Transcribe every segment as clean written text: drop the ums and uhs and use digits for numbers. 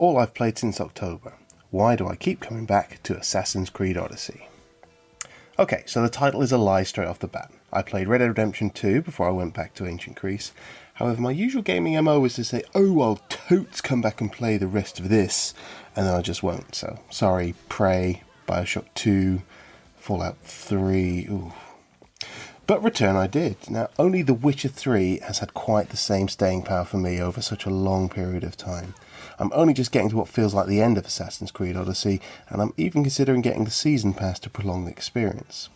All I've played since October. Why do I keep coming back to Assassin's Creed Odyssey? Okay, so the title is a lie straight off the bat. I played Red Dead Redemption 2 before I went back to Ancient Greece. However, my usual gaming MO is to say, oh, I'll totes come back and play the rest of this, and then I just won't. So, sorry, Prey, Bioshock 2, Fallout 3, ooh. But return I did. Now, only The Witcher 3 has had quite the same staying power for me over such a long period of time. I'm only just getting to what feels like the end of Assassin's Creed Odyssey, and I'm even considering getting the Season Pass to prolong the experience.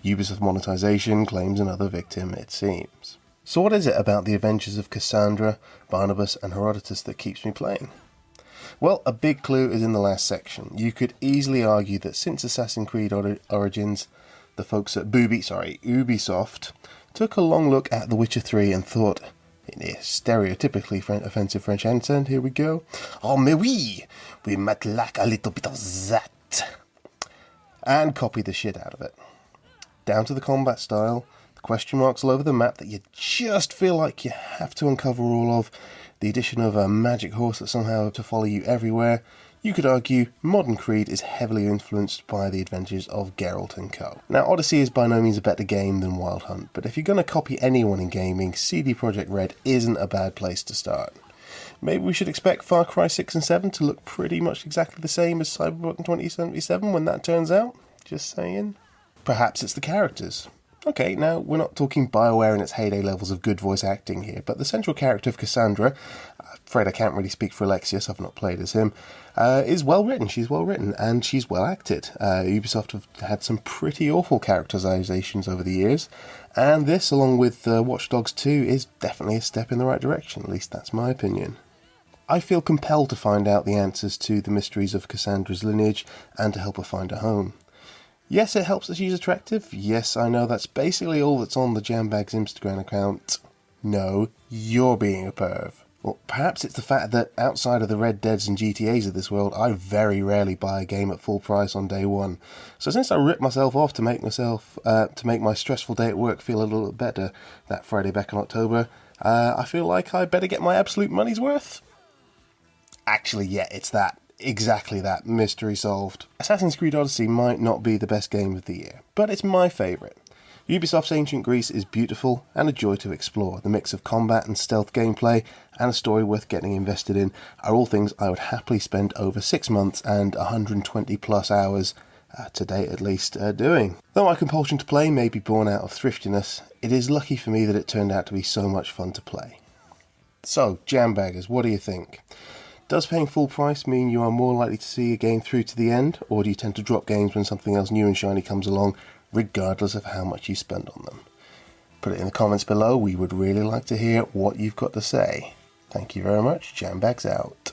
Ubisoft monetization claims another victim, it seems. So what is it about the adventures of Cassandra, Barnabas and Herodotus that keeps me playing? Well, a big clue is in the last section. You could easily argue that since Assassin's Creed Origins, the folks at Ubisoft took a long look at The Witcher 3 and thought, in a stereotypically offensive French accent, here we go, oh mais oui, we might lack a little bit of that, and copy the shit out of it. Down to the combat style, the question marks all over the map that you just feel like you have to uncover all of, the addition of a magic horse that somehow to follow you everywhere. You could argue modern Creed is heavily influenced by the adventures of Geralt and co. Now, Odyssey is by no means a better game than Wild Hunt, but if you're going to copy anyone in gaming, CD Projekt Red isn't a bad place to start. Maybe we should expect Far Cry 6 and 7 to look pretty much exactly the same as Cyberpunk 2077 when that turns out. Just saying. Perhaps it's the characters. Okay, now, we're not talking BioWare in its heyday levels of good voice acting here, but the central character of Cassandra, afraid I can't really speak for Alexius, I've not played as him, is well written. She's well written, and she's well acted. Ubisoft have had some pretty awful characterizations over the years, and this, along with Watch Dogs 2, is definitely a step in the right direction, at least that's my opinion. I feel compelled to find out the answers to the mysteries of Cassandra's lineage, and to help her find a home. Yes, it helps that she's attractive. Yes, I know that's basically all that's on the Jambag's Instagram account. No, you're being a perv. Well, perhaps it's the fact that outside of the Red Deads and GTAs of this world, I very rarely buy a game at full price on day one. So since I ripped myself off to make my stressful day at work feel a little bit better that Friday back in October, I feel like I better get my absolute money's worth. Actually, yeah, it's that. Exactly that. Mystery solved. Assassin's Creed Odyssey might not be the best game of the year, but it's my favourite. Ubisoft's Ancient Greece is beautiful and a joy to explore. The mix of combat and stealth gameplay and a story worth getting invested in are all things I would happily spend over 6 months and 120 plus hours, to date at least, doing. Though my compulsion to play may be born out of thriftiness, it is lucky for me that it turned out to be so much fun to play. So, Jambaggers, what do you think? Does paying full price mean you are more likely to see a game through to the end, or do you tend to drop games when something else new and shiny comes along, regardless of how much you spend on them? Put it in the comments below, we would really like to hear what you've got to say. Thank you very much, Jambags out.